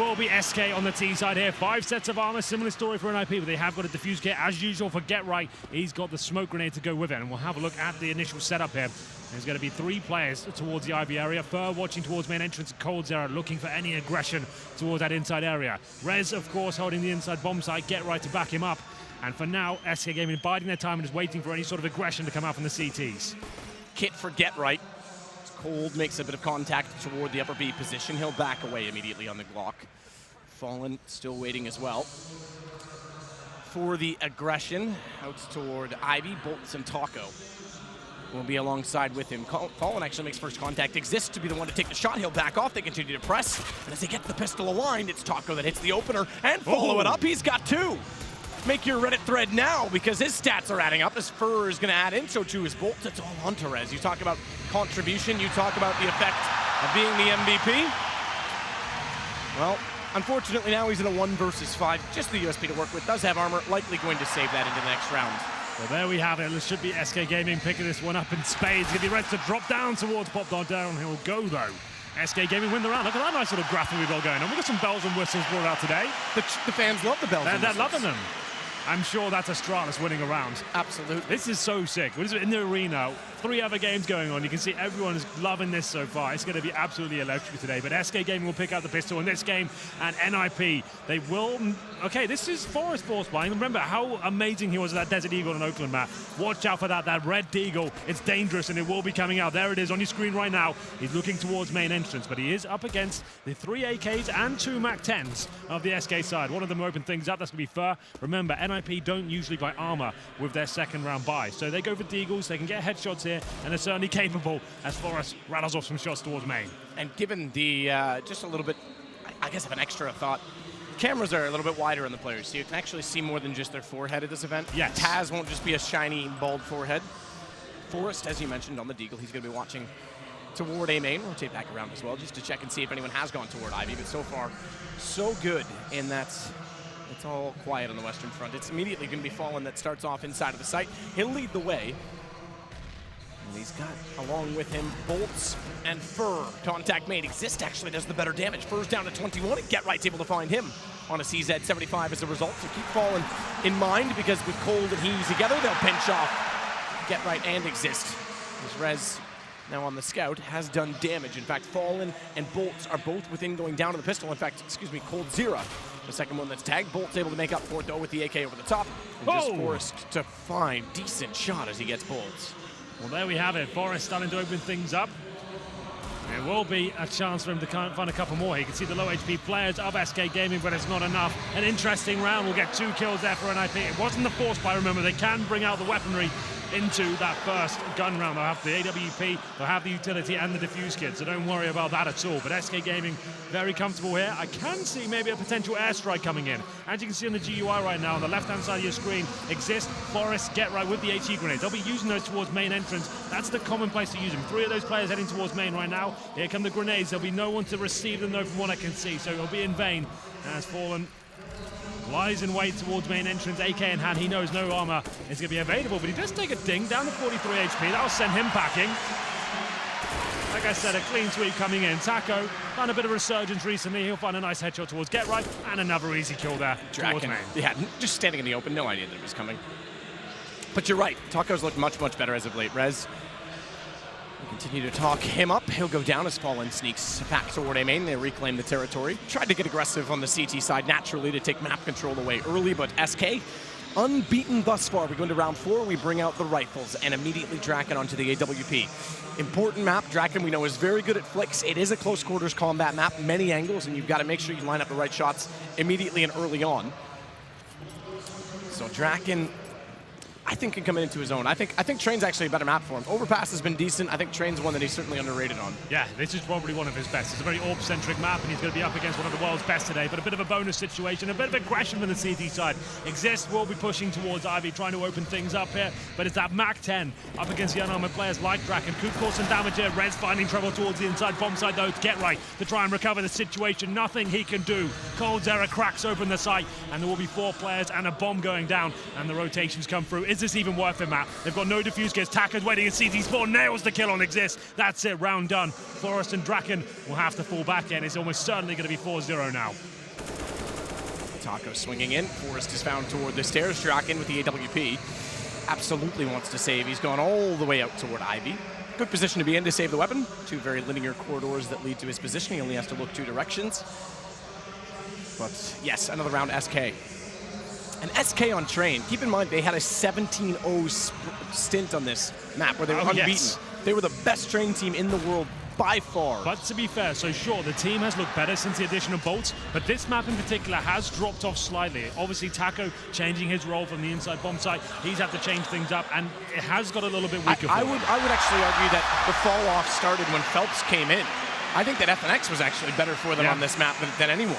Will be SK on the T side here. 5 sets of armor, similar story for NIP, but they have got a defuse kit as usual for Get Right. He's got the smoke grenade to go with it, and we'll have a look at the initial setup here. There's going to be 3 players towards the Ivy area. Fur watching towards main entrance, Cold Zero looking for any aggression towards that inside area. Rez, of course, holding the inside bomb site. Get Right to back him up. And for now, SK Gaming biding their time and is waiting for any sort of aggression to come out from the CTs. Kit for Get Right. Cold makes a bit of contact toward the upper B position. He'll back away immediately on the Glock. Fallen still waiting as well for the aggression out toward Ivy. Bolts and Taco will be alongside with him. Fallen actually makes first contact. Exists to be the one to take the shot. He'll back off. They continue to press. And as they get the pistol aligned, it's Taco that hits the opener and follow it up. He's got 2. Make your Reddit thread now because his stats are adding up. His Fur is going to add in, so too his Bolt. It's all on Therese. You talk about contribution. You talk about the effect of being the MVP. Well, unfortunately now he's in a 1 versus 5. Just the USP to work with. Does have armor. Likely going to save that into the next round. Well, there we have it. It should be SK Gaming picking this one up in spades. Going to be ready to drop down towards Pop Dog. Down he'll go, though. SK Gaming win the round. Look at that nice little graphic we've got going on. We've got some bells and whistles brought out today. The fans love the bells and whistles. They're loving them. I'm sure that's Astralis winning a round. Absolutely. This is so sick. What is it in the arena? 3 other games going on. You can see everyone is loving this so far. It's going to be absolutely electric today. But SK Gaming will pick out the pistol in this game, and NIP, they will... Okay, this is Forest Force buying. Remember how amazing he was at that Desert Eagle in Oakland map. Watch out for that red Deagle. It's dangerous, and it will be coming out. There it is on your screen right now. He's looking towards main entrance, but he is up against the 3 AKs and 2 MAC-10s of the SK side. One of them open things up. That's going to be Fur. Remember, NIP don't usually buy armor with their second round buy. So they go for Deagles. They can get headshots here, and they're certainly capable as Forrest rattles off some shots towards main. And given the, just a little bit, I guess, of an extra thought, cameras are a little bit wider on the players, so you can actually see more than just their forehead at this event. Yes. Taz won't just be a shiny, bald forehead. Forrest, as you mentioned, on the Deagle, he's going to be watching toward A main. Rotate back around as well, just to check and see if anyone has gone toward Ivy, but so far, so good in that it's all quiet on the Western Front. It's immediately going to be Fallen that starts off inside of the site. He'll lead the way. And he's got, along with him, Bolts and Fur. Contact made. Exist actually does the better damage. Fur's down to 21, and Get Right's able to find him on a CZ 75 as a result. So keep Fallen in mind, because with Cold and He's together, they'll pinch off Get Right and Exist. As Rez, now on the scout, has done damage. In fact, Fallen and Bolts are both within going down to the pistol. In fact, excuse me, Cold Zero, the second one that's tagged. Bolt's able to make up for it, though, with the AK over the top. And just forced to find decent shot as he gets Bolts. Well, there we have it. Forrest starting to open things up. There will be a chance for him to find a couple more. You can see the low HP players of SK Gaming, but it's not enough. An interesting round. We'll get 2 kills there for NIP. It wasn't the force buy, remember. They can bring out the weaponry into that first gun round. They'll have the AWP, they'll have the utility and the defuse kit, so don't worry about that at all. But SK Gaming, very comfortable here. I can see maybe a potential airstrike coming in. As you can see on the GUI right now, on the left-hand side of your screen, Exist, Forrest, Get Right with the HE grenades. They'll be using those towards main entrance. That's the common place to use them. 3 of those players heading towards main right now. Here come the grenades. There'll be no one to receive them, though, from what I can see, so it'll be in vain. As Fallen lies in wait towards main entrance, AK in hand. He knows no armor is going to be available, but he does take a ding down to 43 HP. That'll send him packing. Like I said, a clean sweep coming in. Taco found a bit of resurgence recently. He'll find a nice headshot towards Get Right, and another easy kill there towards main. Yeah, just standing in the open, no idea that it was coming. But you're right, Taco's looked much, much better as of late. Rez, we'll continue to talk him up. He'll go down as Fallen sneaks back toward A main. They reclaim the territory. Tried to get aggressive on the CT side naturally to take map control away early, but SK unbeaten thus far. We go into round 4, we bring out the rifles and immediately Draken onto the AWP. Important map. Draken, we know, is very good at flicks. It is a close quarters combat map, many angles, and you've got to make sure you line up the right shots immediately and early on. So Draken, I think, can come into his own. I think Train's actually a better map for him. Overpass has been decent. I think Train's one that he's certainly underrated on. Yeah, this is probably one of his best. It's a very orb-centric map, and he's going to be up against one of the world's best today, but a bit of a bonus situation, a bit of aggression from the CT side. Exist will be pushing towards Ivy, trying to open things up here, but it's that MAC-10 up against the unarmored players like Draken. Could cause some damage here. Rez finding trouble towards the inside bomb side, though, to Get Right to try and recover the situation. Nothing he can do. coldzera cracks open the site, and there will be 4 players and a bomb going down, and the rotations come through. Is this even worth it, Matt? They've got no defuse kits. Taco's waiting in CT4, nails the kill on Exist. That's it, round done. Forrest and Draken will have to fall back in. It's almost certainly going to be 4-0 now. Taco swinging in. Forrest is found toward the stairs. Draken with the AWP. Absolutely wants to save. He's gone all the way out toward Ivy. Good position to be in to save the weapon. 2 very linear corridors that lead to his position. He only has to look 2 directions. But yes, another round SK. And SK on train. Keep in mind, they had a 17-0 stint on this map where they were unbeaten. Yes. They were the best train team in the world by far. But to be fair, so sure, the team has looked better since the addition of bolts, but this map in particular has dropped off slightly. Obviously, Taco changing his role from the inside bomb site. He's had to change things up, and it has got a little bit weaker. I would actually argue that the fall off started when Phelps came in. I think that FNX was actually better for them on this map than anyone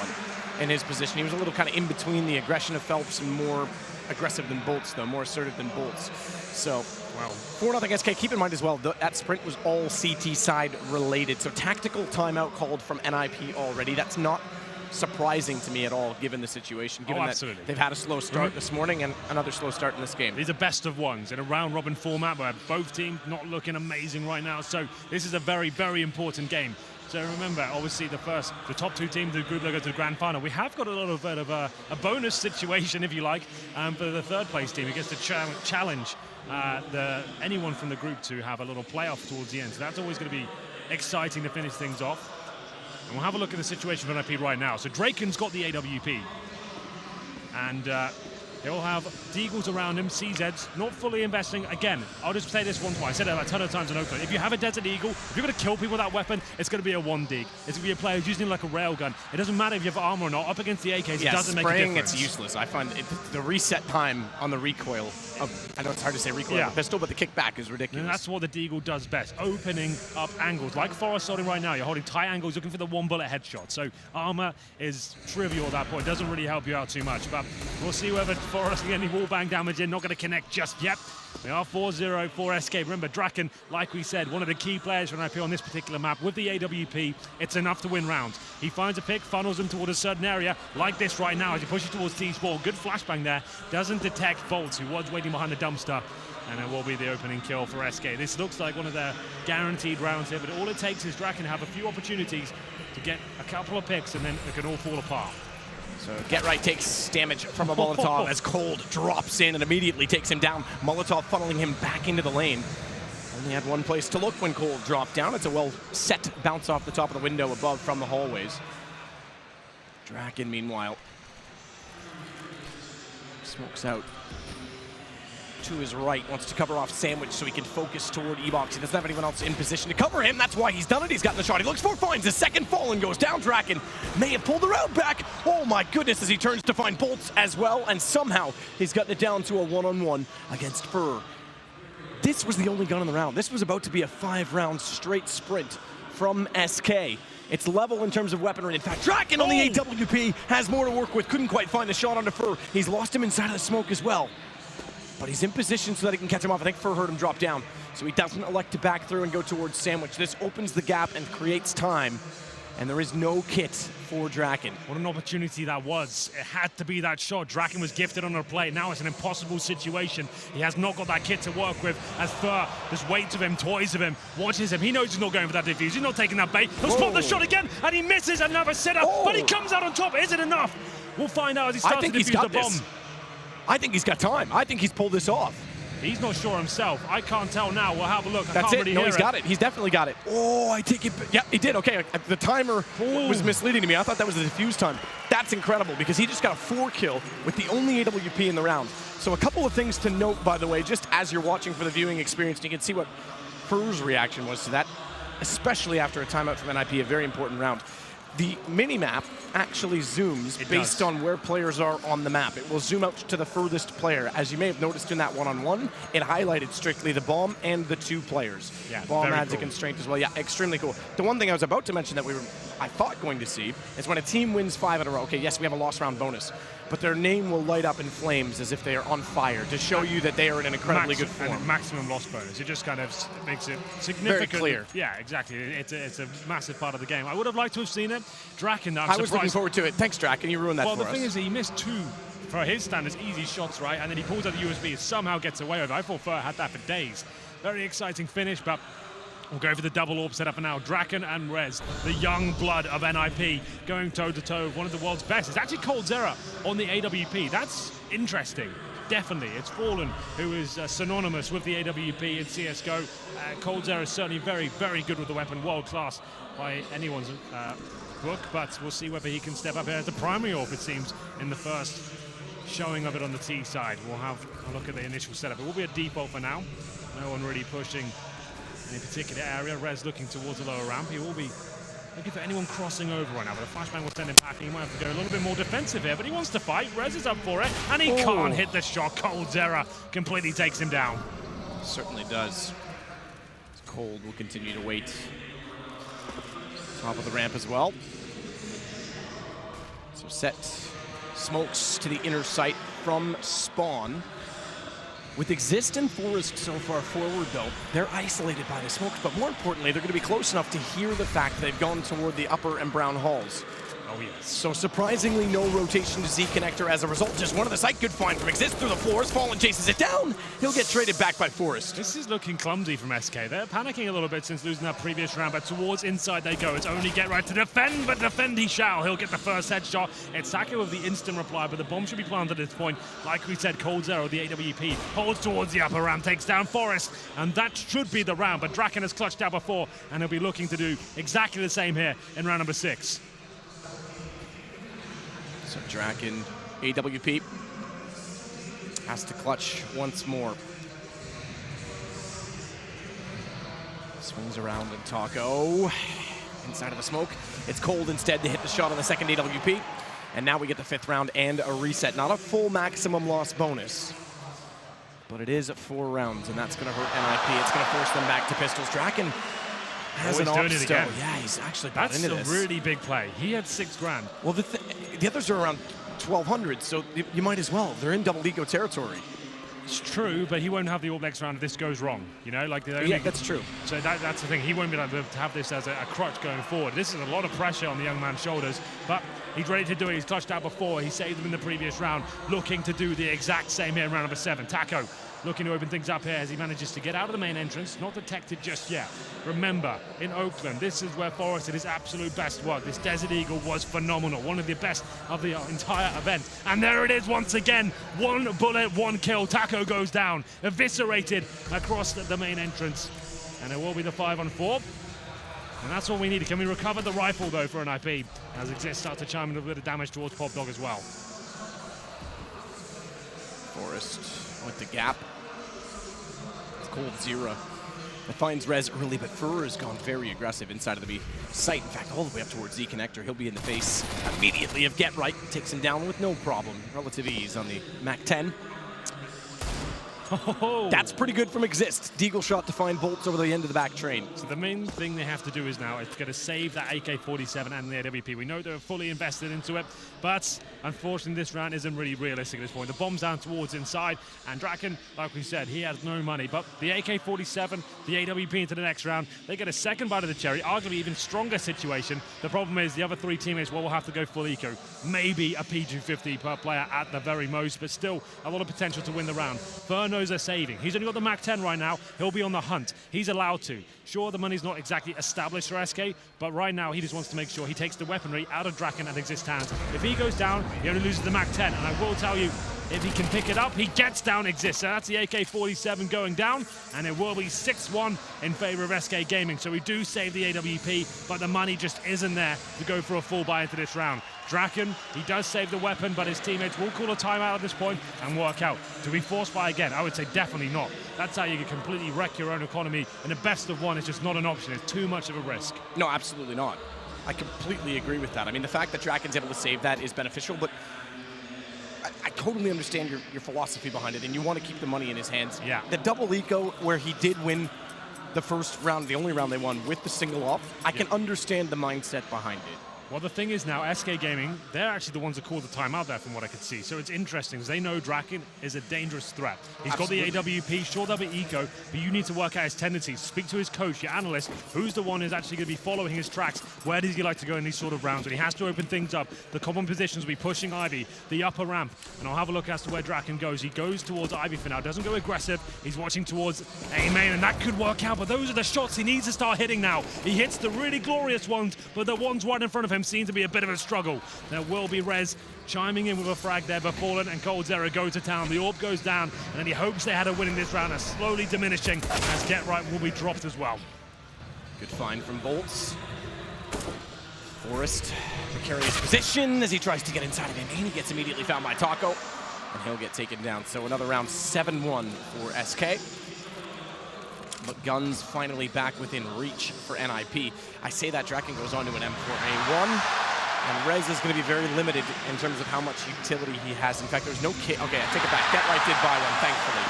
in his position. He was a little kind of in between the aggression of Phelps and more aggressive than Bolts, though, more assertive than Bolts. So, well, 4-0 SK. Keep in mind as well, that sprint was all CT side related. So tactical timeout called from NIP already. That's not surprising to me at all, given the situation, given that they've had a slow start this morning and another slow start in this game. These are best of ones in a round-robin format where both teams not looking amazing right now. So this is a very, very important game. So remember, obviously, the top 2 teams of the group that go to the grand final. We have got a little bit of a bonus situation, if you like, for the 3rd place team. It gets to challenge anyone from the group to have a little playoff towards the end. So that's always going to be exciting to finish things off. And we'll have a look at the situation for NIP right now. So Draken's got the AWP. And he'll have Deagles around him, CZs, not fully investing. Again, I'll just say this once more. I said it like a ton of times in Oakland. If you have a Desert Eagle, if you're going to kill people with that weapon, it's going to be a 1-dig. It's going to be a player who's using it like a railgun. It doesn't matter if you have armor or not. Up against the AKs, it doesn't make a difference. It's useless. I find the reset time on the recoil of, I know it's hard to say recoil of the pistol, but the kickback is ridiculous. And that's what the Deagle does best, opening up angles. Like Forrest holding right now, you're holding tight angles, looking for the 1-bullet headshot. So armor is trivial at that point. It doesn't really help you out too much. But we'll see whether Forrest can get any wallbang damage in. Not going to connect just yet. We are 4-0 for SK. Remember, Draken, like we said, one of the key players for NIP on this particular map. With the AWP, it's enough to win rounds. He finds a pick, funnels him toward a certain area, like this right now as he pushes towards T-Sport. Good flashbang there. Doesn't detect Bolts, who was waiting behind the dumpster. And it will be the opening kill for SK. This looks like one of their guaranteed rounds here, but all it takes is Draken to have a few opportunities to get a couple of picks, and then it can all fall apart. So Get Right takes damage from a Molotov as Cold drops in and immediately takes him down. Molotov funneling him back into the lane. Only had one place to look when Cold dropped down. It's a well-set bounce off the top of the window above from the hallways. Draken, meanwhile, smokes out to his right, wants to cover off Sandwich so he can focus toward E-Box. He doesn't have anyone else in position to cover him. That's why he's done it. He's gotten the shot. He looks for, finds the second fall and goes down. Draken may have pulled the round back. Oh my goodness, as he turns to find Bolts as well, and somehow he's gotten it down to a 1-on-1 against Fur. This was the only gun in the round. This was about to be a 5-round straight sprint from SK. It's level in terms of weaponry. In fact, Draken on the AWP has more to work with. Couldn't quite find the shot onto Fur. He's lost him inside of the smoke as well. But he's in position so that he can catch him off. I think Fur heard him drop down. So he doesn't elect to back through and go towards Sandwich. This opens the gap and creates time. And there is no kit for Draken. What an opportunity that was. It had to be that shot. Draken was gifted on a play. Now it's an impossible situation. He has not got that kit to work with as Fur just waits of him, toys of him, watches him. He knows he's not going for that defuse. He's not taking that bait. He'll spot the shot again, and he misses another setup. But he comes out on top. Is it enough? We'll find out as he starts to defuse the bomb. I think he's got time. I think he's pulled this off. He's not sure himself. I can't tell now. We'll have a look. That's it. No, he's got it. He's definitely got it. Oh, I take it. Yeah, he did. Okay, the timer was misleading to me. I thought that was the defuse time. That's incredible because he just got a 4-kill with the only AWP in the round. So a couple of things to note, by the way, just as you're watching for the viewing experience, and you can see what Fur's reaction was to that, especially after a timeout from NIP, a very important round. The mini-map actually zooms based on where players are on the map. It will zoom out to the furthest player. As you may have noticed in that one-on-one, it highlighted strictly the bomb and the 2 players. Yeah, bomb adds cool. a constraint as well. Yeah, extremely cool. The one thing I was about to mention that I thought going to see is when a team wins 5 in a row. Okay, yes, we have a lost round bonus, but their name will light up in flames as if they are on fire to show you that they are in an incredibly good form. And maximum loss bonus. It just kind of makes it significant. Very clear. Yeah, exactly. It's a massive part of the game. I would have liked to have seen it. Draken, I was looking forward to it. Thanks, Draken. You ruined that for us. Well, the thing is, he missed 2, for his standards, easy shots, right? And then he pulls out the USB and somehow gets away with it. I thought Fur had that for days. Very exciting finish, but we'll go for the double orb setup for now. Draken and Rez, the young blood of NIP, going toe-to-toe with one of the world's best. It's actually Coldzera on the AWP. That's interesting. Definitely. It's Fallen, who is synonymous with the AWP in CSGO. Coldzera is certainly very, very good with the weapon. World-class by anyone's book, but we'll see whether he can step up here as the primary orb, it seems, in the first showing of it on the T side. We'll have a look at the initial setup. It will be a default for now. No one really pushing any particular area. Rez looking towards the lower ramp. He will be looking for anyone crossing over right now, but the flashbang will send him packing. He might have to go a little bit more defensive here, but he wants to fight. Rez is up for it, and he can't hit the shot. Coldzera completely takes him down. Certainly does. Cold will continue to wait. Top of the ramp as well. So set smokes to the inner sight from spawn. With Exist and Forest so far forward, though, they're isolated by the smokes, but more importantly, they're going to be close enough to hear the fact that they've gone toward the upper and brown halls. Oh, yes. So surprisingly, no rotation to Z Connector as a result. Just one of the sight. Good find from Exist through the floors. Fallen chases it down. He'll get traded back by Forest. This is looking clumsy from SK. They're panicking a little bit since losing that previous round, but towards inside they go. It's only get right to defend, but defend he shall. He'll get the first headshot. It's Saka with the instant reply, but the bomb should be planted at this point. Like we said, Coldzera, the AWP, holds towards the upper ramp, takes down Forest, and that should be the round, but Draken has clutched out before, and he'll be looking to do exactly the same here in round number 6. So Draken, AWP, has to clutch once more. Swings around and Taco. Inside of the smoke. It's Cold instead to hit the shot on the second AWP. And now we get the 5th round and a reset. Not a full maximum loss bonus, but it is 4 rounds, and that's going to hurt NIP. It's going to force them back to pistols. Draken has an doing it again. Yeah, he's actually bought into this. That's a really big play. He had 6 grand. Well, the others are around 1,200, so you might as well. They're in double ego territory. It's true, but he won't have the orb next round if this goes wrong. You know, like yeah, that's true. So that's the thing. He won't be able to have this as a crutch going forward. This is a lot of pressure on the young man's shoulders, but he's ready to do it. He's clutched out before. He saved them in the previous round, looking to do the exact same here in round number 7. Taco looking to open things up here as he manages to get out of the main entrance. Not detected just yet. Remember, in Oakland, this is where Forest did his absolute best work. This Desert Eagle was phenomenal. One of the best of the entire event. And there it is once again. 1 bullet, 1 kill. Taco goes down, eviscerated across the main entrance. And it will be the 5-on-4. And that's all we need. Can we recover the rifle, though, for an IP? As Exist starts to chime in a bit of damage towards Pop Dog as well. Forest with the gap. It's Coldzera. That finds Rez early, but Fur has gone very aggressive inside of the B site. In fact, all the way up towards Z Connector. He'll be in the face immediately of Get Right. Takes him down with no problem. Relative ease on the Mac-10. Oh. That's pretty good from Exist. Deagle shot to find bolts over the end of the back train. So the main thing they have to do is now is to save that AK-47 and the AWP. We know they're fully invested into it, but unfortunately this round isn't really realistic at this point. The bomb's down towards inside, and Draken, like we said, he has no money. But the AK-47, the AWP into the next round, they get a second bite of the cherry, arguably even stronger situation. The problem is the other 3 teammates will have to go full eco. Maybe a P250 per player at the very most, but still a lot of potential to win the round. Fur knows they're saving. He's only got the Mac-10 right now. He'll be on the hunt. He's allowed to. Sure, the money's not exactly established for SK, but right now he just wants to make sure he takes the weaponry out of Draken and Exist hands. If he goes down, he only loses the Mac-10, and I will tell you, if he can pick it up, he gets down Exist. So that's the AK-47 going down, and it will be 6-1 in favor of SK Gaming. So we do save the AWP, but the money just isn't there to go for a full buy into this round. Draken, he does save the weapon, but his teammates will call a timeout at this point and work out. Do we force buy again? I would say definitely not. That's how you can completely wreck your own economy, and the best of one is just not an option. It's too much of a risk. No, absolutely not. I completely agree with that. I mean, the fact that Draken's able to save that is beneficial, but I totally understand your philosophy behind it, and you want to keep the money in his hands. Yeah. The double eco where he did win the first round, the only round they won with the single off, I can understand the mindset behind it. Well, the thing is now, SK Gaming, they're actually the ones that called the timeout there from what I could see. So it's interesting, because they know Draken is a dangerous threat. He's Absolutely. got the AWP, sure there'll be eco, but you need to work out his tendencies. Speak to his coach, your analyst, who's the one who's actually going to be following his tracks. Where does he like to go in these sort of rounds? And he has to open things up. The common positions will be pushing Ivy, the upper ramp. And I'll have a look as to where Draken goes. He goes towards Ivy for now, doesn't go aggressive. He's watching towards A main, and that could work out, but those are the shots he needs to start hitting now. He hits the really glorious ones, but the ones right in front of him seem to be a bit of a struggle. There will be Rez chiming in with a frag there, but Fallen and coldzera go to town. The orb goes down, and then he hopes they had a win in this round, are slowly diminishing as Get Right will be dropped as well. Good find from Bolts. Forrest, precarious position as he tries to get inside of him, and he gets immediately found by Taco, and he'll get taken down. So another round 7-1 for SK. But Guns finally back within reach for NIP. I say that Draken goes on to an M4A1. And Rez is going to be very limited in terms of how much utility he has. In fact, there's no kit. Okay, I take it back. Get Right did buy one, thankfully.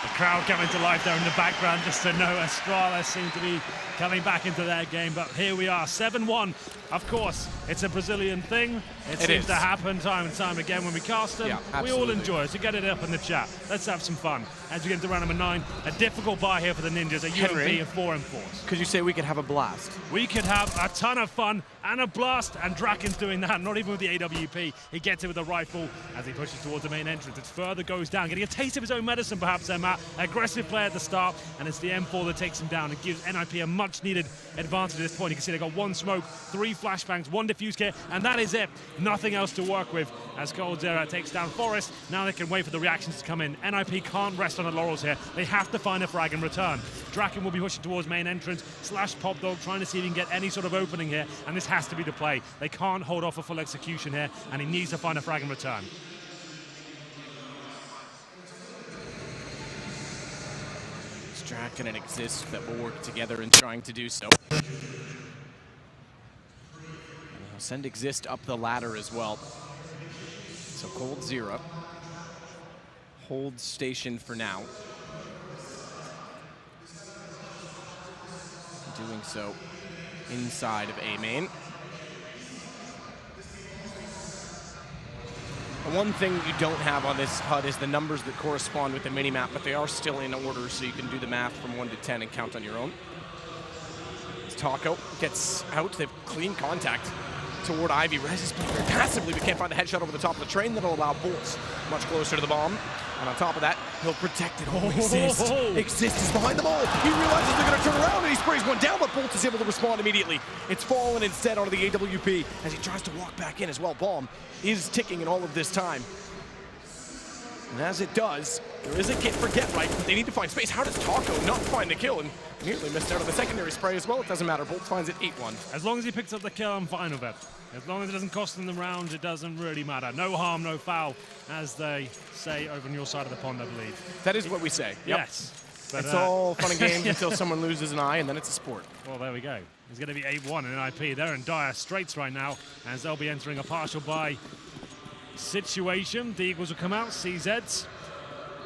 The crowd coming to life there in the background just to know Estrella seem to be coming back into their game. But here we are, 7-1. Of course, it's a Brazilian thing. It seems to happen time and time again when we cast them. Yeah, we all enjoy it, so get it up in the chat. Let's have some fun. As we get into round number 9, a difficult buy here for the Ninjas, a UMP and 4 M4s. Could you say we could have a blast? We could have a ton of fun and a blast, and Draken's doing that, not even with the AWP. He gets it with a rifle as he pushes towards the main entrance. It further goes down, getting a taste of his own medicine perhaps there, Matt. Aggressive play at the start, and it's the M4 that takes him down and gives NIP a much-needed advantage at this point. You can see they've got 1 smoke, 3 flashbangs, 1 diffuse kit, and that is it. Nothing else to work with as coldzera takes down Forrest. Now they can wait for the reactions to come in. NIP can't rest on the laurels here. They have to find a frag in return. Draken will be pushing towards main entrance, slash Pop Dog, trying to see if he can get any sort of opening here, and this has to be the play. They can't hold off a full execution here, and he needs to find a frag in return. It's Draken and Exist that will work together in trying to do so. And he'll send Exist up the ladder as well. So coldzera holds station for now. Doing so inside of A main. The one thing you don't have on this HUD is the numbers that correspond with the minimap, but they are still in order, so you can do the math from 1 to 10 and count on your own. As Taco gets out, they've clean contact toward Ivy. Rez is playing very passively, but can't find the headshot over the top of the train that'll allow Bolts much closer to the bomb. And on top of that, he'll protect it. Exist. Exist is behind the ball. He realizes they're going to turn around, and he sprays one down, but Bolt is able to respond immediately. It's fallen instead onto the AWP as he tries to walk back in as well. Bomb is ticking in all of this time. And as it does, there is a kit for Get Right, but they need to find space. How does Taco not find the kill? And nearly missed out on the secondary spray as well. It doesn't matter. Bolt finds it 8-1. As long as he picks up the kill, I'm fine with it. As long as it doesn't cost them the round, it doesn't really matter. No harm, no foul, as they say over on your side of the pond, I believe. That is what we say. Yep. Yes. But, it's all fun and games until someone loses an eye, and then it's a sport. Well, there we go. It's going to be 8-1 in NIP. They're in dire straits right now, as they'll be entering a partial bye situation. The Eagles will come out, CZs.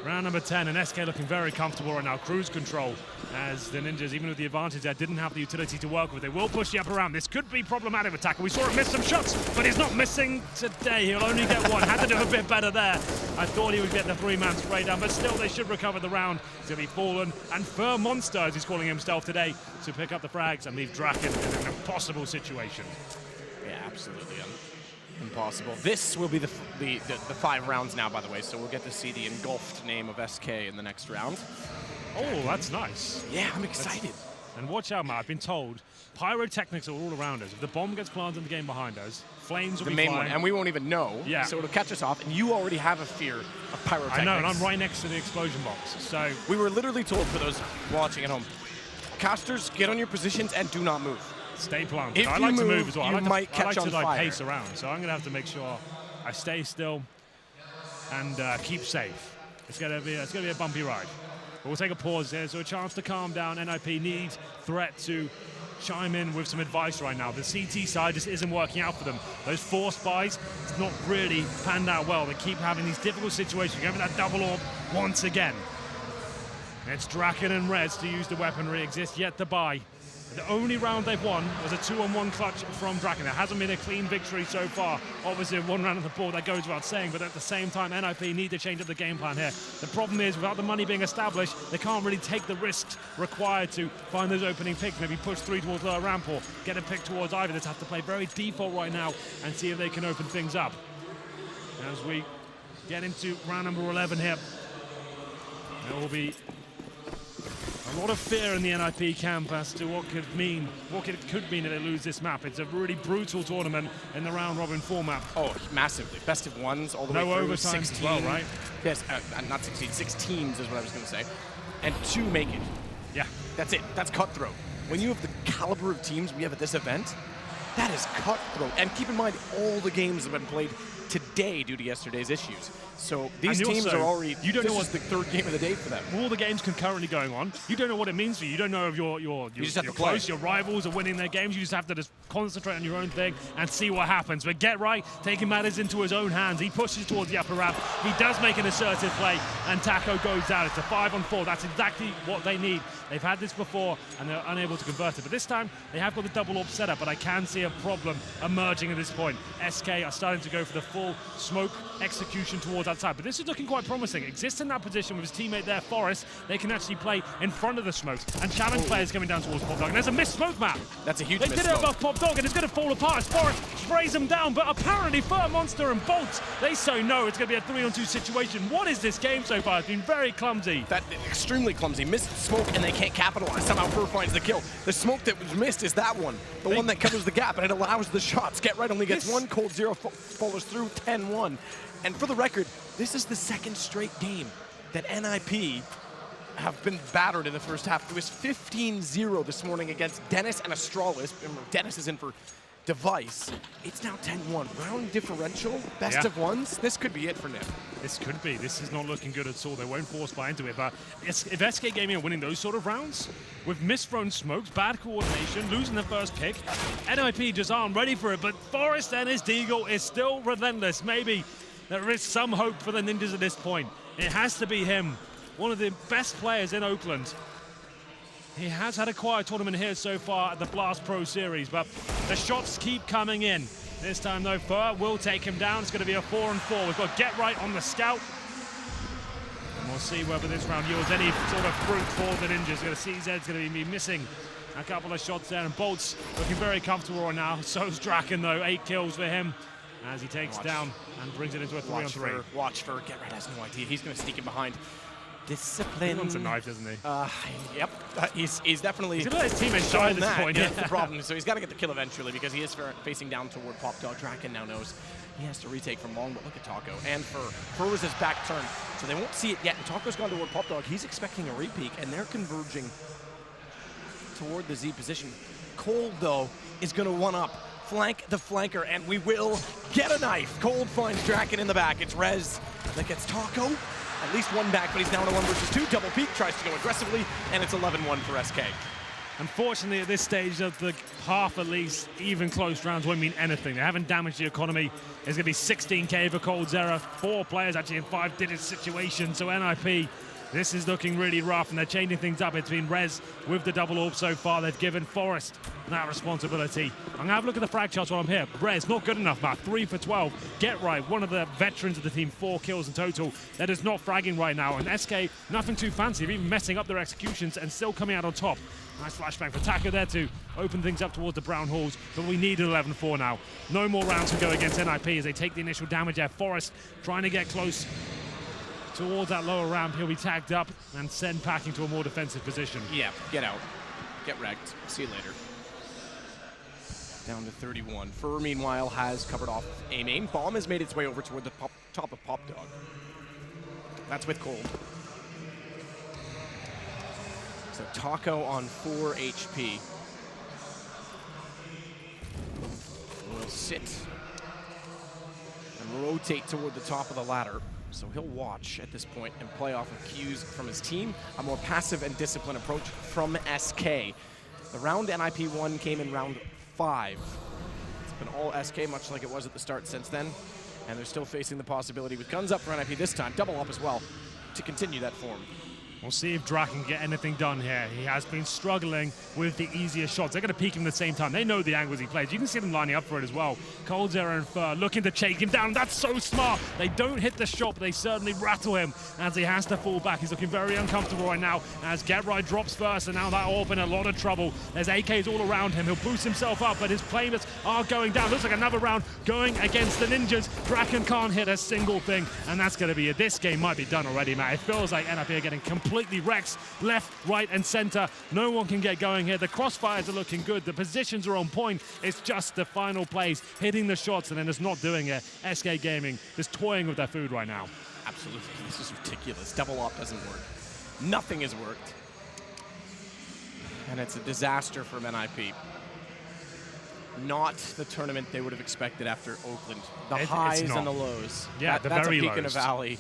Round number 10, and SK looking very comfortable right now. Cruise control, as the Ninjas, even with the advantage there, didn't have the utility to work with. They will push the upper round. This could be problematic with Tackle. We saw him miss some shots, but he's not missing today. He'll only get 1. Had to do a bit better there. I thought he would get the 3-man spray down, but still they should recover the round. It's going to be Fallen and Fur Monster, as he's calling himself today, to pick up the frags and leave Draken in an impossible situation. Yeah, absolutely. Impossible. This will be the 5 rounds now, by the way, so we'll get to see the engulfed name of SK in the next round. Oh, that's nice. Yeah, I'm excited. And watch out, Matt. I've been told pyrotechnics are all around us. If the bomb gets planted in the game behind us, flames will be flying. The main one, and we won't even know. Yeah. So it'll catch us off, and you already have a fear of pyrotechnics. I know, and I'm right next to the explosion box. So we were literally told, for those watching at home, casters, get on your positions and do not move. Stay planted. If I like to move as well. You might catch on fire. Pace around, so I'm going to have to make sure I stay still and keep safe. It's going to be a bumpy ride. But we'll take a pause here, so a chance to calm down. NIP needs Threat to chime in with some advice right now. The CT side just isn't working out for them. Those forced buys, it's not really panned out well. They keep having these difficult situations. Going for that double orb once again. It's Draken and Rez to use the weaponry, exists yet to buy. The only round they've won was a 2-on-1 clutch from Draken. There hasn't been a clean victory so far. Obviously, one round on the board, that goes without saying, but at the same time, NIP need to change up the game plan here. The problem is, without the money being established, they can't really take the risks required to find those opening picks, maybe push 3 towards lower ramp or get a pick towards Ivy. They have to play very default right now and see if they can open things up. As we get into round number 11 here, there will be a lot of fear in the NIP camp as to what it could mean if they lose this map. It's a really brutal tournament in the round-robin format. Oh, massively. Best of ones all the way through. No overtime as well, right? Yes, not 16, 6 teams is what I was going to say. And 2 make it. Yeah. That's it. That's cutthroat. When you have the caliber of teams we have at this event, that is cutthroat. And keep in mind, all the games have been played today due to yesterday's issues. So these teams are already, you don't know what's the 3rd game of the day for them. All the games concurrently going on. You don't know what it means for you. You don't know if you're just have to close, play. your rivals are winning their games. You just have to just concentrate on your own thing and see what happens. But Get Right, taking matters into his own hands. He pushes towards the upper ramp. He does make an assertive play, and Taco goes down. It's a 5-on-4. That's exactly what they need. They've had this before, and they're unable to convert it. But this time, they have got the double AWP setup, but I can see a problem emerging at this point. SK are starting to go for the full smoke execution towards outside. But this is looking quite promising. Exists in that position with his teammate there, Forrest. They can actually play in front of the smokes. And challenge players coming down towards Pop Dog. And there's a missed smoke map. That's a huge They missed did it smoke. above Pop Dog, and it's going to fall apart as Forrest sprays him down. But apparently, Fur Monster and Bolts, they say no. It's going to be a 3-on-2 situation. What is this game so far? It's been very clumsy. That extremely clumsy. Missed smoke, and they can't capitalize. Somehow Fur finds the kill. The smoke that was missed is that one. The one that covers the gap, and it allows the shots. Get Right only gets 1, Cold 0 follows through 10-1. And for the record, this is the 2nd straight game that NIP have been battered in the first half. It was 15-0 this morning against Dennis and Astralis. Remember, Dennis is in for Device. It's now 10-1. Round differential, best of ones. This could be it for NIP. This could be. This is not looking good at all. They won't force buy into it, but if SK Gaming are winning those sort of rounds, with misthrown smokes, bad coordination, losing the first pick, NIP just aren't ready for it, but Forrest and his Deagle is still relentless. Maybe there is some hope for the Ninjas at this point. It has to be him, one of the best players in Oakland. He has had a quiet tournament here so far at the Blast Pro Series, but the shots keep coming in. This time, though, Fur will take him down. It's going to be a 4-on-4. We've got Get Right on the scout. And we'll see whether this round yields any sort of fruit for the Ninjas. We're going to see Zed's going to be missing a couple of shots there, and Bolt's looking very comfortable right now. So's Draken, though. 8 kills for him as he takes down and brings it into a 3-on-3. Watch for Get Right has no idea. He's going to sneak in behind. Discipline. He wants a knife, doesn't he? Yep. He's definitely. He's let his teammates die at this point. Yeah, that's the problem. So he's got to get the kill eventually because he is facing down toward Pop Dog. Draken now knows he has to retake from long, but look at Taco and Fur. Fur was his back turn, so they won't see it yet. And Taco's gone toward Pop Dog. He's expecting a repeat, and they're converging toward the Z position. Cold, though, is going to one-up. Flank the flanker, and we will get a knife. Cold finds Draken in the back. It's Rez that gets Taco. At least one back, but he's down to 1 versus 2. Double peek, tries to go aggressively, and it's 11-1 for SK. Unfortunately, at this stage of the half at least, even close rounds won't mean anything. They haven't damaged the economy. It's going to be 16k for Cold Zera. 4 players actually in 5-digit situations, so NIP, this is looking really rough, and they're changing things up between Rez with the double AWP so far. They've given Forrest that responsibility. I'm going to have a look at the frag charts while I'm here. Rez, not good enough, Matt. 3 for 12. Get Right, one of the veterans of the team, 4 kills in total. That is not fragging right now. And SK, nothing too fancy, even messing up their executions and still coming out on top. Nice flashbang for Taco there to open things up towards the brown halls, but we need an 11-4 now. No more rounds can go against NIP as they take the initial damage there. Forrest trying to get close towards that lower ramp. He'll be tagged up and sent packing to a more defensive position. Yeah, get out. Get wrecked. See you later. Down to 31. Fur, meanwhile, has covered off A main. Bomb has made its way over toward the top of Pop Dog. That's with Cold. So Taco on 4 HP. Will sit and rotate toward the top of the ladder. So he'll watch at this point and play off of cues from his team. A more passive and disciplined approach from SK. The round NIP won came in round 5. It's been all SK, much like it was at the start since then. And they're still facing the possibility with guns up for NIP this time, double up as well, to continue that form. We'll see if Draken can get anything done here. He has been struggling with the easier shots. They're going to peek him at the same time. They know the angles he plays. You can see them lining up for it as well. Coldzera and Fur looking to take him down. That's so smart. They don't hit the shot, but they certainly rattle him as he has to fall back. He's looking very uncomfortable right now as GetRight drops first, and now that Orb in a lot of trouble. There's AKs all around him. He'll boost himself up, but his playmates are going down. Looks like another round going against the Ninjas. Draken can't hit a single thing, and that's going to be it. This game might be done already, Matt. It feels like NIP are getting completely wrecked left, right, and center. No one can get going here. The crossfires are looking good. The positions are on point. It's just the final plays, hitting the shots, and then just not doing it. SK Gaming just toying with their food right now. Absolutely. This is ridiculous. Double up doesn't work. Nothing has worked. And it's a disaster from NIP. Not the tournament they would have expected after Oakland. The highs and the lows. Yeah, the that's very a peak lows. in a valley.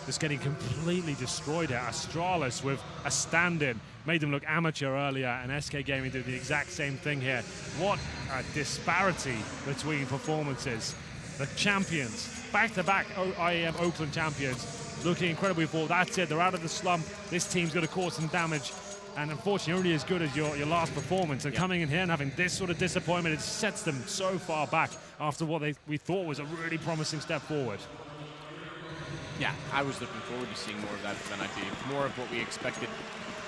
Just getting completely destroyed here. Astralis with a stand-in made them look amateur earlier, and SK Gaming did the exact same thing here. What a disparity between performances. The champions, back-to-back IEM Oakland champions, looking incredibly forward. That's it, they're out of the slump. This team's going to cause some damage, and unfortunately only as good as your last performance. And coming in here and having this sort of disappointment, it sets them so far back after what we thought was a really promising step forward. Yeah, I was looking forward to seeing more of that from NIP. More of what we expected,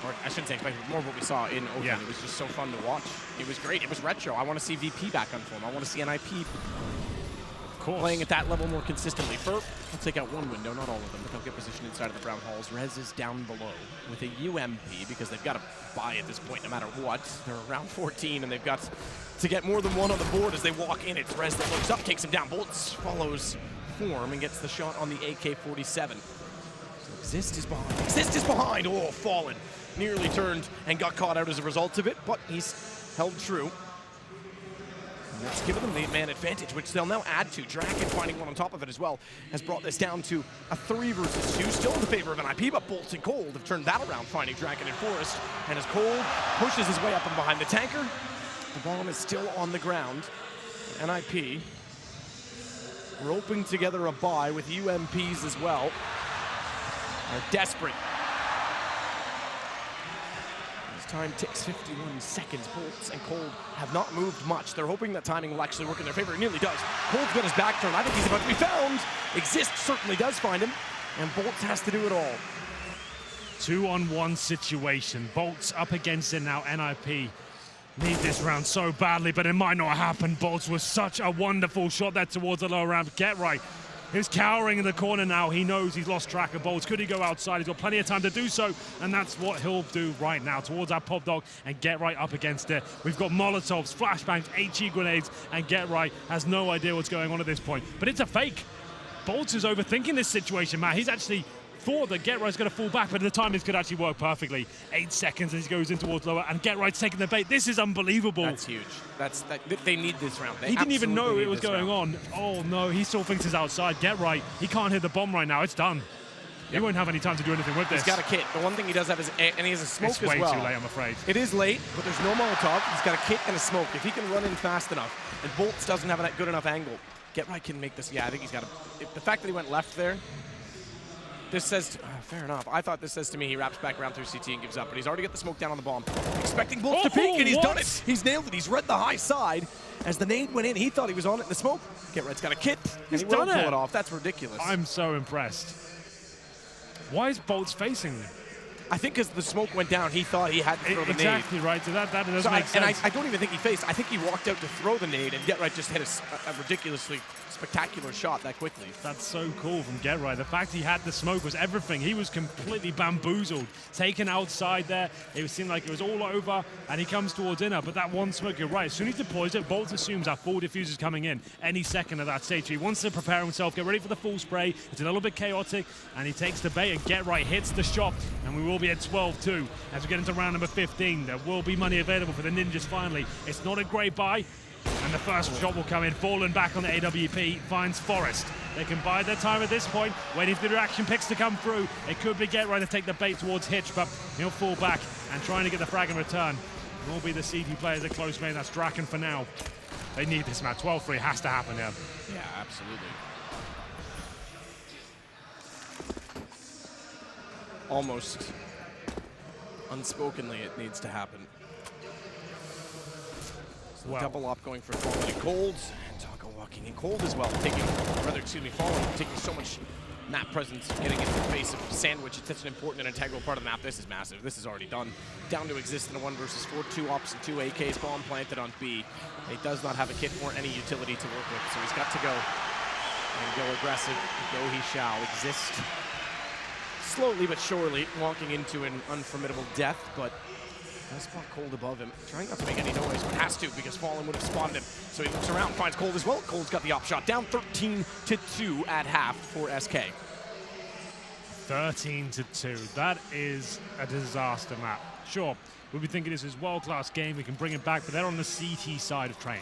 or I shouldn't say expected, more of what we saw in Oakland. Yeah. It was just so fun to watch. It was great. It was retro. I want to see VP back on form. I want to see NIP playing at that level more consistently. I'll take out one window, not all of them, but they'll get positioned inside of the brown halls. Rez is down below with a UMP because they've got to buy at this point no matter what. They're around 14, and they've got to get more than one on the board as they walk in. It's Rez that looks up, takes him down. Bolts follows form and gets the shot on the AK-47. So Exist is behind. Exist is behind! Oh, Fallen. Nearly turned and got caught out as a result of it, but he's held true. And that's given them the 8-man advantage, which they'll now add to. Draken finding one on top of it as well has brought this down to a 3 versus 2, still in the favor of NIP, but Bolt and Cold have turned that around, finding Draken and Forest. And as Cold pushes his way up and behind the tanker, the bomb is still on the ground. NIP roping together a buy with UMPs as well. They're desperate. Time ticks 51 seconds. Bolts and Cold have not moved much. They're hoping that timing will actually work in their favor. It nearly does. Cold's got his back turned. I think he's about to be found. Exist certainly does find him, and Bolts has to do it all. 2-on-1 situation. Bolts up against it now. NIP need this round so badly, but it might not happen. Bolts was such a wonderful shot there towards the lower round. GetRight. He's cowering in the corner now. He knows he's lost track of Bolts. Could he go outside? He's got plenty of time to do so, and that's what he'll do right now towards our Pop Dog and GetRight up against it. We've got Molotovs, flashbangs, HE grenades, and GetRight has no idea what's going on at this point. But it's a fake. Bolts is overthinking this situation, Matt. He's actually thought that GetRight's going to fall back, but the timing could actually work perfectly. 8 seconds as he goes in towards lower, and GetRight's taking the bait. This is unbelievable. That's huge. They need this round. He didn't even know it was going on. Oh no, he still thinks it's outside. GetRight, he can't hit the bomb right now. It's done. He won't have any time to do anything with this. He's got a kit. The one thing he does have is, and he has a smoke it's as well. It's way too late, I'm afraid. It is late, but there's no Molotov. He's got a kit and a smoke. If he can run in fast enough, and Bolts doesn't have a good enough angle, GetRight can make this. Yeah, I think he's got the fact that he went left there, this says, fair enough. I thought this says to me he wraps back around through CT and gives up, but he's already got the smoke down on the bomb. Expecting Bolts to peek, and he's done it. He's nailed it. He's read the high side. As the nade went in, he thought he was on it in the smoke. GetRight's got a kit, and he will pull it off. That's ridiculous. I'm so impressed. Why is Bolts facing him? I think because the smoke went down, he thought he had to throw the nade. Exactly right, so that does make sense. And I don't even think he faced. I think he walked out to throw the nade, and GetRight just hit a ridiculously spectacular shot that quickly. That's so cool from GetRight. The fact he had the smoke was everything. He was completely bamboozled, taken outside there. It seemed like it was all over, and he comes towards inner, but that one smoke, you're right. As soon as he deploys it, Bolts assumes our full diffuser's coming in any second of that stage. So he wants to prepare himself, get ready for the full spray. It's a little bit chaotic, and he takes the bait, and GetRight hits the shot, and we will be at 12-2. As we get into round number 15, there will be money available for the Ninjas finally. It's not a great buy, and the first shot will come in. Fallen back on the AWP, finds Forest. They can bide their time at this point, waiting for the reaction picks to come through. It could be GetRight to take the bait towards Hitch, but he'll fall back and trying to get the frag in return. It will be the CT players at close main. That's Draken for now. They need this match. 12-3 has to happen here. Yeah, absolutely. Unspokenly, it needs to happen. So Wow. double up going for Fallen and Cold, and Taco walking in Cold as well, Fallen taking so much map presence, getting into the face of Sandwich. It's such an important and integral part of the map. This is massive. This is already done. Down to exist in a 1 versus 4, 2 ops and 2 AKs, bomb planted on B. He does not have a kit or any utility to work with, so he's got to go. And go aggressive, go he shall. Exist slowly but surely, walking into an unformidable death, but does spot Cold above him. Trying not to make any noise, but has to because Fallen would have spotted him. So he looks around, finds Cold as well. Cold's got the op shot. Down 13-2 at half for SK. 13-2. That is a disaster map. Sure, we'll be thinking this is a world-class game. We can bring it back, but they're on the CT side of train.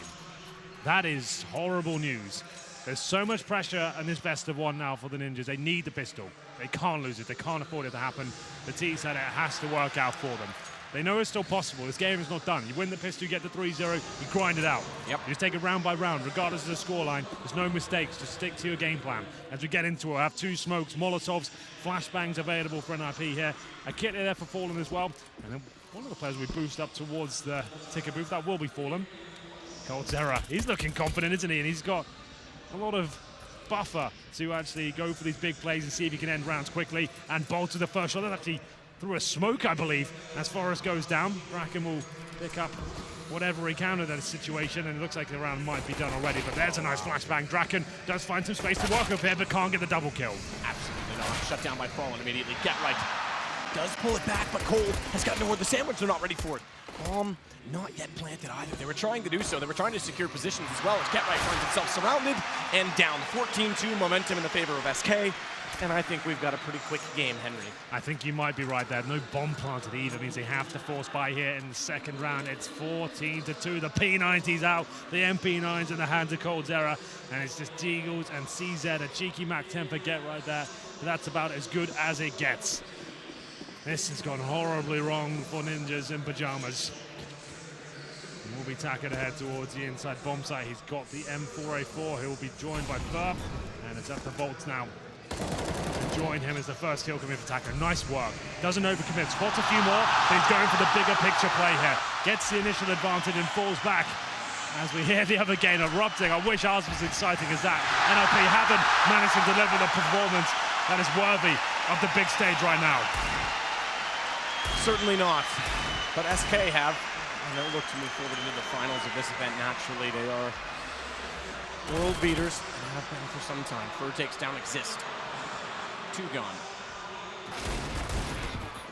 That is horrible news. There's so much pressure in this best of one now for the Ninjas. They need the pistol. They can't lose it. They can't afford it to happen. The T said it has to work out for them. They know it's still possible. This game is not done. You win the pistol, you get the 3-0, you grind it out. Yep. You just take it round by round, regardless of the scoreline. There's no mistakes. Just stick to your game plan. As we get into it, I have 2 smokes, Molotovs, flashbangs available for NIP here. A kit there for Fallen as well. And then one of the players we boost up towards the ticket booth, that will be Fallen. Coldzera, he's looking confident, isn't he? And he's got a lot of buffer to actually go for these big plays and see if he can end rounds quickly. And Bolt to the first shot. That actually threw a smoke, I believe, as Forrest goes down. Bracken will pick up whatever he can in that situation, and it looks like the round might be done already, but there's a nice flashbang. Draken does find some space to work up here, but can't get the double kill. Absolutely not. Shut down by Fallen immediately. Get right. Does pull it back, but Cold has gotten toward the sandwich. They're not ready for it. Not yet planted either. They were trying to do so. They were trying to secure positions as well as Get Right finds himself surrounded and down. 14-2 momentum in the favor of SK. And I think we've got a pretty quick game, Henry. I think you might be right there. No bomb planted either. Means they have to force by here in the second round. It's 14-2. The P90's out. The MP9's in the hands of Coldzera. And it's just Deagles and CZ. A cheeky Mac 10 for Get Right there. But that's about as good as it gets. This has gone horribly wrong for Ninjas in Pyjamas. Will be tacking ahead towards the inside bomb site. He's got the M4A4. He'll be joined by Thurp. And it's up to Bolts now. To join him as the first kill coming for Taco. Nice work. Doesn't overcommit. Spots a few more, but he's going for the bigger picture play here. Gets the initial advantage and falls back as we hear the other game erupting. I wish ours was as exciting as that. NLP haven't managed to deliver the performance that is worthy of the big stage right now. Certainly not. But SK have, and they'll look to move forward into the finals of this event naturally. They are world beaters and have been for some time. Fur takes down Exist. 2 gone.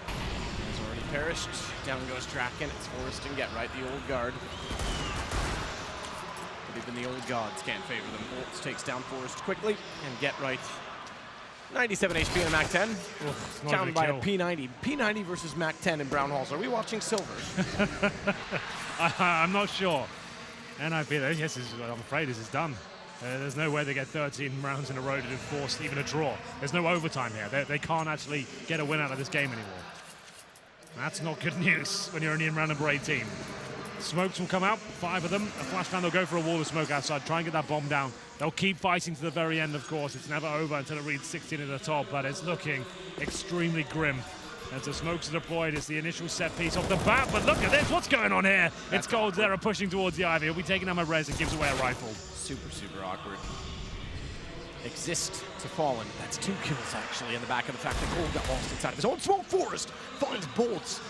Has already perished. Down goes Draken. It's Forrest and Get Right, the old guard. But even the old gods can't favor them. Bolts takes down Forrest quickly, and Get Right 97 HP in a Mac 10. Counted by a P90. P90 versus Mac 10 in Brown Halls. Are we watching silver? I'm not sure. NIP, yes, I'm afraid this is done. There's no way they get 13 rounds in a row to enforce even a draw. There's no overtime here. They can't actually get a win out of this game anymore. That's not good news when you're only in round number 18. Smokes will come out, 5 of them. A flashbang, they'll go for a wall of smoke outside, try and get that bomb down. They'll keep fighting to the very end, of course. It's never over until it reads 16 at the top, but it's looking extremely grim. As the smokes are deployed, it's the initial set piece off the bat, but look at this, what's going on here? It's Coldzera pushing towards the Ivy. He'll be taking down my res and gives away a rifle. Super, super awkward. Exist to Fallen. That's 2 kills, actually, in the back of the fact that Cold got lost inside of his own smoke. Forrest finds Bolts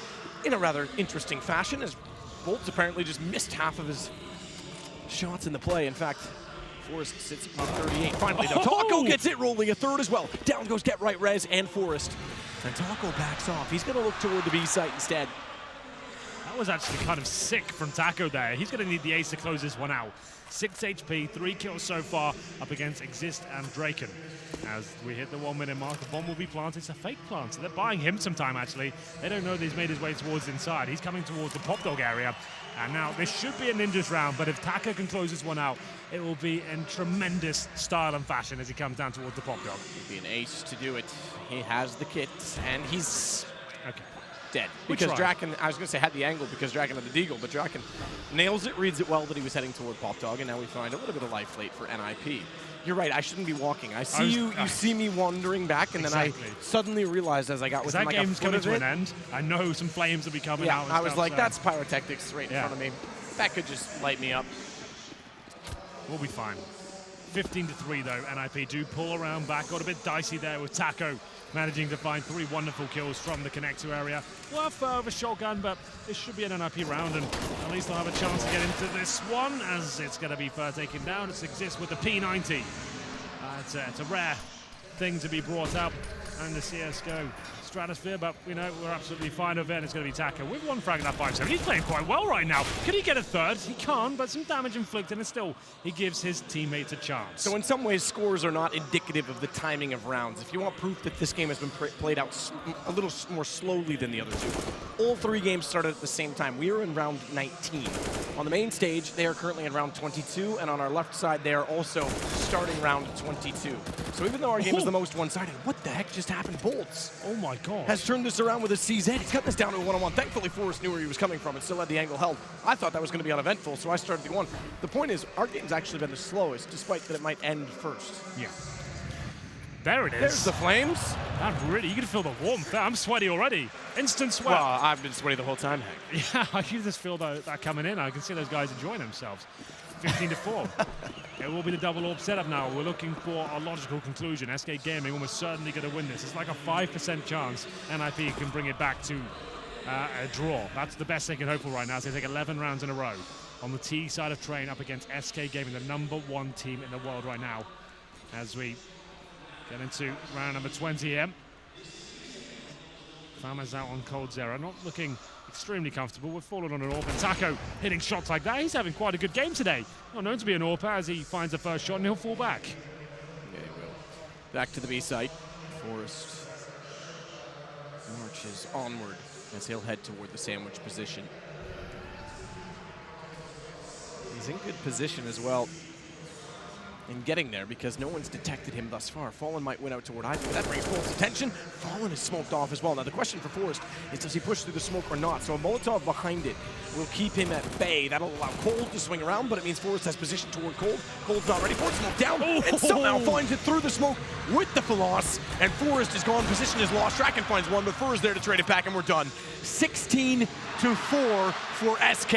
in a rather interesting fashion, as Bolts apparently just missed half of his shots in the play. In fact, Forrest sits on 38. Finally, though, Taco gets it rolling, a 3rd as well. Down goes Get Right, Rez, and Forrest. And Taco backs off. He's going to look toward the B site instead. That was actually kind of sick from Taco there. He's going to need the ace to close this one out. 6 HP, 3 kills so far up against Exist and Draken. As we hit the 1 minute mark, the bomb will be planted. It's a fake plant, so they're buying him some time, actually. They don't know that he's made his way towards inside. He's coming towards the Pop Dog area. And now this should be a Ninjas round, but if Taco can close this one out, it will be in tremendous style and fashion as he comes down towards the Pop Dog. It'd be an ace to do it. He has the kit, and he's dead. Because tried. Draken, I was going to say had the angle because Draken had the deagle, but Draken nails it, reads it well that he was heading toward Pop Dog, and now we find a little bit of life late for NIP. You're right, I shouldn't be walking. I see you see me wandering back, and then I suddenly realized as I got within that like a game's foot coming of to it. an end. I know some flames will be coming out. I was like, that's pyrotechnics right in Yeah. front of me. That could just light me up. We'll be fine. 15-3 though, NIP do pull around back. Got a bit dicey there with Taco managing to find 3 wonderful kills from the connector area. Worth of a shotgun, but this should be an NIP round, and at least they'll have a chance to get into this one, as it's going to be taken down. It exists with the P90. It's a rare thing to be brought up in the CSGO stratosphere, but we're absolutely fine with it, and it's going to be Taco with 1 frag in that 5-7. He's playing quite well right now. Can he get a third? He can't, but some damage inflicted, and still he gives his teammates a chance. So in some ways, scores are not indicative of the timing of rounds. If you want proof that this game has been played out a little more slowly than the other two, all 3 games started at the same time. We are in round 19. On the main stage, they are currently in round 22, and on our left side, they are also starting round 22. So even though our game is the most one-sided, what the heck just happened? Bolts. Oh my god. Has turned this around with a CZ. He's cut this down to a 1-on-1. Thankfully, Forrest knew where he was coming from and still had the angle held. I thought that was going to be uneventful, so I started the 1. The point is, our game's actually been the slowest, despite that it might end first. Yeah. There it is. There's the flames. That really, you can feel the warmth there. I'm sweaty already. Instant sweat. Well, I've been sweaty the whole time, Hank. Yeah, I can just feel that coming in. I can see those guys enjoying themselves. 15-4. It will be the double orb setup now. We're looking for a logical conclusion. SK Gaming almost certainly going to win this. It's like a 5% chance NIP can bring it back to a draw. That's the best they can hope for right now. So they take 11 rounds in a row on the T side of train up against SK Gaming, the #1 team in the world right now. As we get into round number 20 here. Pyjamas out on cold 0. Not looking extremely comfortable. We've fallen on an AWP, and Taco hitting shots like that. He's having quite a good game today. Not known to be an AWP as he finds the first shot, and he'll fall back. Yeah, he will. Back to the B site. Forrest marches onward as he'll head toward the sandwich position. He's in good position as well in getting there because no one's detected him thus far. Fallen might win out toward Ivy, but that brings Fallen's attention. Fallen is smoked off as well. Now the question for Forrest is, does he push through the smoke or not? So a Molotov behind it will keep him at bay. That'll allow Cold to swing around, but it means Forrest has position toward Cold. Cold's not ready. Forrest smoke down and somehow finds it through the smoke with the Philos, and Forrest is gone. Position is lost. Draken finds one, but Forrest there to trade it back, and we're done. 16-4 for SK.